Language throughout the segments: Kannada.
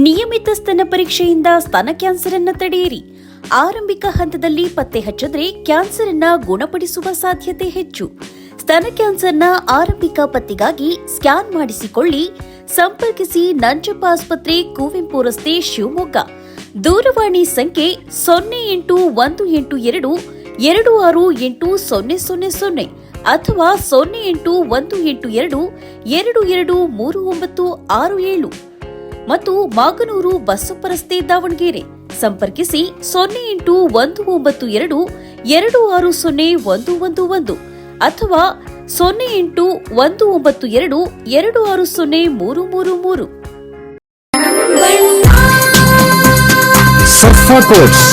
ನಿಯಮಿತ ಸ್ತನ ಪರೀಕ್ಷೆಯಿಂದ ಸ್ತನ ಕ್ಯಾನ್ಸರ್ ಅನ್ನು ತಡೆಯಿರಿ. ಆರಂಭಿಕ ಹಂತದಲ್ಲಿ ಪತ್ತೆ ಹಚ್ಚಿದ್ರೆ ಕ್ಯಾನ್ಸರ್ ಅನ್ನು ಗುಣಪಡಿಸುವ ಸಾಧ್ಯತೆ ಹೆಚ್ಚು. ಸ್ತನ ಕ್ಯಾನ್ಸರ್ನ ಆರಂಭಿಕ ಪತ್ತೆಗಾಗಿ ಸ್ಕ್ಯಾನ್ ಮಾಡಿಸಿಕೊಳ್ಳಿ. ಸಂಪರ್ಕಿಸಿ ನಂಜಪ್ಪ ಆಸ್ಪತ್ರೆ, ಕುವೆಂಪು ರಸ್ತೆ, ಶಿವಮೊಗ್ಗ. ದೂರವಾಣಿ ಸಂಖ್ಯೆ 0812268000 ಅಥವಾ 0812223967 ಮತ್ತು ಮಾಗನೂರು ಬಸಪ್ಪ ರಸ್ತೆ, ದಾವಣಗೆರೆ. ಸಂಪರ್ಕಿಸಿ 0812260111 ಅಥವಾ 081922603333. ಸರ್ಫಾ ಕೋಟ್ಸ್,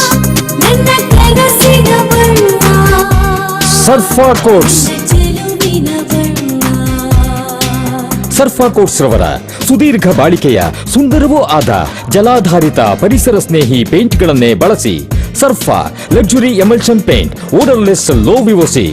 ಸರ್ಫಾ ಕೋಟ್ಸ್, ಸರ್ಫಾ ಕೋಟ್ಸ್ ರವರ ಸುದೀರ್ಘ ಬಾಳಿಕೆಯ ಸುಂದರವೂ ಆದ ಜಲಾಧಾರಿತ ಪರಿಸರ ಸ್ನೇಹಿ ಪೇಂಟ್ಗಳನ್ನೇ ಬಳಸಿ. Sarfa luxury emulsion paint, odourless, low VOC,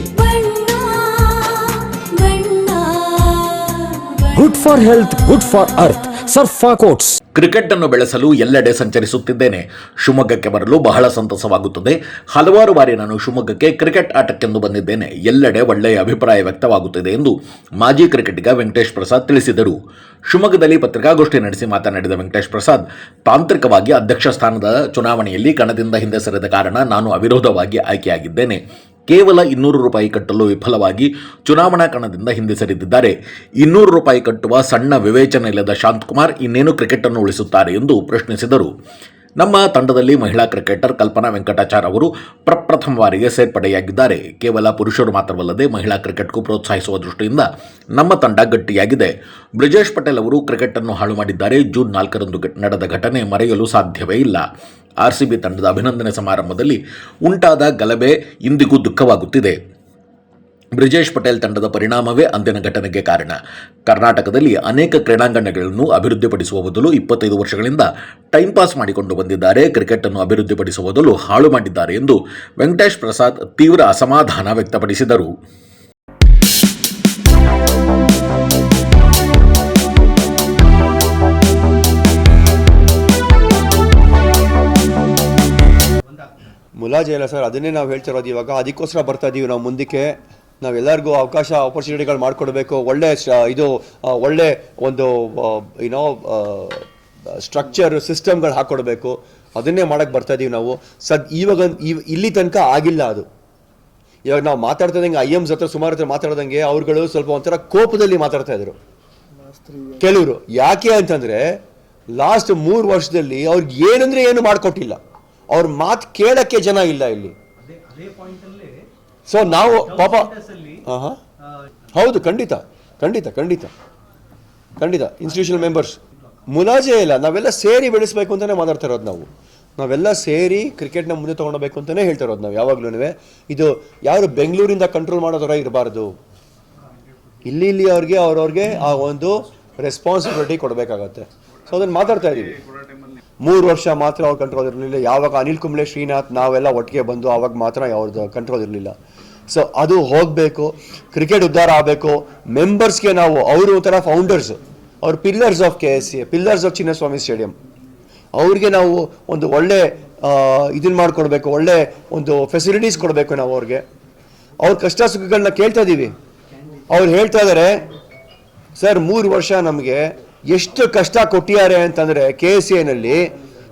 good for health, good for earth. Sarfa coats. Cricket ಅನ್ನು ಬೆಳೆಸಲು ಎಲ್ಲೆಡೆ ಸಂಚರಿಸುತ್ತಿದ್ದೇನೆ. ಶಿವಮೊಗ್ಗಕ್ಕೆ ಬರಲು ಬಹಳ ಸಂತಸವಾಗುತ್ತದೆ. ಹಲವಾರು ಬಾರಿ ನಾನು ಶಿವಮೊಗ್ಗಕ್ಕೆ ಕ್ರಿಕೆಟ್ ಆಟಕ್ಕೆಂದು ಬಂದಿದ್ದೇನೆ. ಎಲ್ಲೆಡೆ ಒಳ್ಳೆಯ ಅಭಿಪ್ರಾಯ ವ್ಯಕ್ತವಾಗುತ್ತಿದೆ ಎಂದು ಮಾಜಿ ಕ್ರಿಕೆಟಿಗ ವೆಂಕಟೇಶ್ ಪ್ರಸಾದ್ ತಿಳಿಸಿದರು. ಶಿವಮೊಗ್ಗದಲ್ಲಿ ಪತ್ರಿಕಾಗೋಷ್ಠಿ ನಡೆಸಿ ಮಾತನಾಡಿದ ವೆಂಕಟೇಶ್ ಪ್ರಸಾದ್, ತಾಂತ್ರಿಕವಾಗಿ ಅಧ್ಯಕ್ಷ ಸ್ಥಾನದ ಚುನಾವಣೆಯಲ್ಲಿ ಕಣದಿಂದ ಹಿಂದೆ ಸರಿದ ಕಾರಣ ನಾನು ಅವಿರೋಧವಾಗಿ ಆಯ್ಕೆಯಾಗಿದ್ದೇನೆ. ಕೇವಲ 200 ರೂಪಾಯಿ ಕಟ್ಟಲು ವಿಫಲವಾಗಿ ಚುನಾವಣಾ ಕಣದಿಂದ ಹಿಂದೆ ಸರಿದಿದ್ದಾರೆ. 200 ರೂಪಾಯಿ ಕಟ್ಟುವ ಸಣ್ಣ ವಿವೇಚನೆ ಇಲ್ಲದ ಶಾಂತಕುಮಾರ್ ಇನ್ನೇನು ಕ್ರಿಕೆಟ್ ಅನ್ನು ಉಳಿಸುತ್ತಾರೆ ಎಂದು ಪ್ರಶ್ನಿಸಿದರು. ನಮ್ಮ ತಂಡದಲ್ಲಿ ಮಹಿಳಾ ಕ್ರಿಕೆಟರ್ ಕಲ್ಪನಾ ವೆಂಕಟಾಚಾರ್ ಅವರು ಪ್ರಪ್ರಥಮ ಬಾರಿಗೆ ಸೇರ್ಪಡೆಯಾಗಿದ್ದಾರೆ. ಕೇವಲ ಪುರುಷರು ಮಾತ್ರವಲ್ಲದೆ ಮಹಿಳಾ ಕ್ರಿಕೆಟ್ಗೂ ಪ್ರೋತ್ಸಾಹಿಸುವ ದೃಷ್ಟಿಯಿಂದ ನಮ್ಮ ತಂಡ ಗಟ್ಟಿಯಾಗಿದೆ. ಬ್ರಿಜೇಶ್ ಪಟೇಲ್ ಅವರು ಕ್ರಿಕೆಟ್ ಅನ್ನು ಹಾಳು ಮಾಡಿದ್ದಾರೆ. ಜೂನ್ 4ರಂದು ನಡೆದ ಘಟನೆ ಮರೆಯಲು ಸಾಧ್ಯವೇ ಇಲ್ಲ. RCB ತಂಡದ ಅಭಿನಂದನೆ ಸಮಾರಂಭದಲ್ಲಿ ಉಂಟಾದ ಗಲಭೆ ಇಂದಿಗೂ ದುಃಖವಾಗುತ್ತಿದೆ. ಬ್ರಿಜೇಶ್ ಪಟೇಲ್ ತಂಡದ ಪರಿಣಾಮವೇ ಅಂದಿನ ಘಟನೆಗೆ ಕಾರಣ. ಕರ್ನಾಟಕದಲ್ಲಿ ಅನೇಕ ಕ್ರೀಡಾಂಗಣಗಳನ್ನು ಅಭಿವೃದ್ಧಿಪಡಿಸುವ ಬದಲು 25 ವರ್ಷಗಳಿಂದ ಟೈಮ್ ಪಾಸ್ ಮಾಡಿಕೊಂಡು ಬಂದಿದ್ದಾರೆ. ಕ್ರಿಕೆಟ್ ಅನ್ನು ಅಭಿವೃದ್ಧಿಪಡಿಸುವ ಬದಲು ಹಾಳು ಮಾಡಿದ್ದಾರೆ ಎಂದು ವೆಂಕಟೇಶ್ ಪ್ರಸಾದ್ ತೀವ್ರ ಅಸಮಾಧಾನ ವ್ಯಕ್ತಪಡಿಸಿದರು. ಮುಲಾಜೆ ಇಲ್ಲ ಸರ್, ಅದನ್ನೇ ನಾವು ಹೇಳ್ತಿರೋದು. ಇವಾಗ ಅದಕ್ಕೋಸ್ಕರ ಬರ್ತಾ ಇದ್ದೀವಿ ನಾವು ಮುಂದಕ್ಕೆ. ನಾವೆಲ್ಲರಿಗೂ ಆಪರ್ಚುನಿಟಿಗಳು ಮಾಡಿಕೊಡ್ಬೇಕು. ಒಳ್ಳೆ ಒಂದು ಸ್ಟ್ರಕ್ಚರ್ ಸಿಸ್ಟಮ್ಗಳು ಹಾಕ್ಕೊಡ್ಬೇಕು. ಅದನ್ನೇ ಮಾಡೋಕ್ಕೆ ಬರ್ತಾ ಇದ್ದೀವಿ ನಾವು. ಇವಾಗ ಇಲ್ಲಿ ತನಕ ಆಗಿಲ್ಲ ಅದು. ಇವಾಗ ನಾವು ಮಾತಾಡ್ತಿದ್ದಂಗೆ IMs ಹತ್ರ ಸುಮಾರು ಹತ್ರ ಮಾತಾಡ್ದಂಗೆ ಅವ್ರುಗಳು ಸ್ವಲ್ಪ ಒಂಥರ ಕೋಪದಲ್ಲಿ ಮಾತಾಡ್ತಾ ಇದ್ರು ಕೆಲವರು. ಯಾಕೆ ಅಂತಂದರೆ ಲಾಸ್ಟ್ 3 ವರ್ಷದಲ್ಲಿ ಅವ್ರಿಗೆ ಏನಂದರೆ ಏನು ಮಾಡಿಕೊಟ್ಟಿಲ್ಲ. ಅವ್ರ ಮಾತು ಕೇಳಕ್ಕೆ ಜನ ಇಲ್ಲ ಇಲ್ಲಿ. ಸೊ ನಾವು ಪಾಪ ಹೌದು, ಖಂಡಿತ ಖಂಡಿತ ಖಂಡಿತ ಖಂಡಿತ ಇನ್ಸ್ಟಿಟ್ಯೂಷನಲ್ ಮೆಂಬರ್ಸ್ ಮುಲಾಜೆ ಇಲ್ಲ. ನಾವೆಲ್ಲ ಸೇರಿ ಬೆಳೆಸಬೇಕು ಅಂತಲೇ ಮಾತಾಡ್ತಾ ಇರೋದು ನಾವು. ನಾವೆಲ್ಲ ಸೇರಿ ಕ್ರಿಕೆಟ್ನ ಮುಂದೆ ತೊಗೊಂಡೋಗ್ಬೇಕು ಅಂತಲೇ ಹೇಳ್ತಾ ಇರೋದು ನಾವು ಯಾವಾಗಲೂ. ಇದು ಯಾರು ಬೆಂಗಳೂರಿಂದ ಕಂಟ್ರೋಲ್ ಮಾಡೋದರ ಇರಬಾರ್ದು. ಇಲ್ಲಿ ಅವ್ರವ್ರಿಗೆ ಆ ಒಂದು ರೆಸ್ಪಾನ್ಸಿಬಿಲಿಟಿ ಕೊಡಬೇಕಾಗತ್ತೆ. ಸೊ ಅದನ್ನು ಮಾತಾಡ್ತಾ ಇದ್ದೀವಿ. 3 ವರ್ಷ ಮಾತ್ರ ಅವ್ರ ಕಂಟ್ರೋಲ್ ಇರಲಿಲ್ಲ. ಯಾವಾಗ ಅನಿಲ್ ಕುಂಬ್ಳೆ, ಶ್ರೀನಾಥ್ ನಾವೆಲ್ಲ ಒಟ್ಟಿಗೆ ಬಂದು ಆವಾಗ ಮಾತ್ರ ಅವ್ರದ್ದು ಕಂಟ್ರೋಲ್ ಇರಲಿಲ್ಲ. ಸೊ ಅದು ಹೋಗಬೇಕು. ಕ್ರಿಕೆಟ್ ಉದ್ಧಾರ ಆಗಬೇಕು. ಮೆಂಬರ್ಸ್ಗೆ ನಾವು ಅವರು ಒಂಥರ ಫೌಂಡರ್ಸ್, ಅವ್ರ pillars of KSCA, pillars of Chinnaswamy stadium. ಅವ್ರಿಗೆ ನಾವು ಒಂದು ಒಳ್ಳೆ ಇದನ್ನು ಮಾಡಿಕೊಡ್ಬೇಕು, ಒಳ್ಳೆ ಒಂದು ಫೆಸಿಲಿಟೀಸ್ ಕೊಡಬೇಕು ನಾವು ಅವ್ರಿಗೆ. ಅವ್ರ ಕಷ್ಟ ಸುಖಗಳನ್ನ ಕೇಳ್ತಾ ಇದ್ದೀವಿ. ಅವ್ರು ಹೇಳ್ತಾ ಇದ್ದಾರೆ, ಸರ್ 3 ವರ್ಷ ನಮಗೆ ಎಷ್ಟು ಕಷ್ಟ ಕೊಟ್ಟಿದ್ದಾರೆ ಅಂತಂದರೆ KSCAನಲ್ಲಿ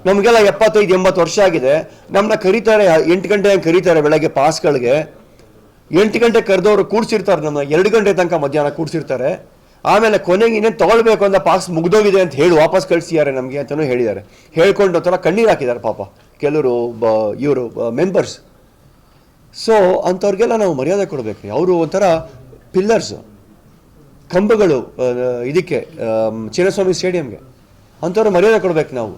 ನಮಗೆಲ್ಲ 75-80 ವರ್ಷ ಆಗಿದೆ. ನಮ್ಮನ್ನ ಕರೀತಾರೆ 8 ಗಂಟೆಗೆ ಕರೀತಾರೆ ಬೆಳಗ್ಗೆ ಪಾಸ್ಗಳಿಗೆ. 8 ಗಂಟೆ ಕರೆದವರು ಕೂಡ್ಸಿರ್ತಾರೆ ನಮ್ಮನ್ನ 2 ಗಂಟೆ ತನಕ ಮಧ್ಯಾಹ್ನ ಕೂಡ್ಸಿರ್ತಾರೆ. ಆಮೇಲೆ ಕೊನೆಗೆ ಇನ್ನೇನು ತೊಗೊಳ್ಬೇಕು ಅಂತ ಪಾಸ್ ಮುಗ್ದೋಗಿದೆ ಅಂತ ಹೇಳಿ ವಾಪಸ್ ಕಳಿಸಿದ್ದಾರೆ ನಮಗೆ ಅಂತಲೂ ಹೇಳಿದ್ದಾರೆ. ಹೇಳ್ಕೊಂಡು ಒಂಥರ ಕಣ್ಣೀರು ಹಾಕಿದ್ದಾರೆ ಪಾಪ ಕೆಲವರು ಇವರು ಮೆಂಬರ್ಸ್. ಸೊ ಅಂಥವ್ರಿಗೆಲ್ಲ ನಾವು ಮರ್ಯಾದೆ ಕೊಡಬೇಕು. ಅವರು ಒಂಥರ ಪಿಲ್ಲರ್ಸ್, ಕಂಬಗಳು ಇದಕ್ಕೆ ಚಿನ್ನಸ್ವಾಮಿ ಸ್ಟೇಡಿಯಂಗೆ. ಅಂಥವ್ರು ಮರ್ಯಾದೆ ಕೊಡ್ಬೇಕು ನಾವು.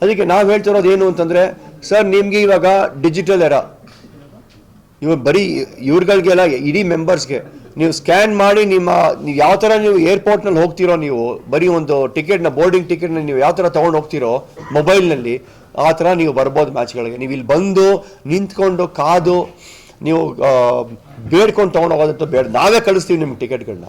ಅದಕ್ಕೆ ನಾವು ಹೇಳ್ತಿರೋದು ಏನು ಅಂತಂದರೆ, ಸರ್ ನಿಮಗೆ ಇವಾಗ ಡಿಜಿಟಲ್ ಎರಾ, ಇವಾಗ ಬರೀ ಇವ್ರುಗಳಿಗೆಲ್ಲ ಇಡೀ ಮೆಂಬರ್ಸ್ಗೆ ನೀವು ಸ್ಕ್ಯಾನ್ ಮಾಡಿ ನೀವು ಯಾವ ಥರ ನೀವು ಏರ್ಪೋರ್ಟ್ನಲ್ಲಿ ಹೋಗ್ತಿರೋ, ನೀವು ಬರೀ ಒಂದು ಟಿಕೆಟ್ನ ಬೋರ್ಡಿಂಗ್ ಟಿಕೆಟ್ನ ನೀವು ಯಾವ ಥರ ತೊಗೊಂಡು ಹೋಗ್ತಿರೋ ಮೊಬೈಲ್ನಲ್ಲಿ, ಆ ಥರ ನೀವು ಬರ್ಬೋದು ಮ್ಯಾಚ್ಗಳಿಗೆ. ನೀವು ಇಲ್ಲಿ ಬಂದು ನಿಂತ್ಕೊಂಡು ಕಾದು ನೀವು ಬೇಡ್ಕೊಂಡು ತೊಗೊಂಡು ಹೋಗೋದಂತೂ ಬೇಡ. ನಾವೇ ಕಳಿಸ್ತೀವಿ ನಿಮ್ಗೆ ಟಿಕೆಟ್ಗಳನ್ನ.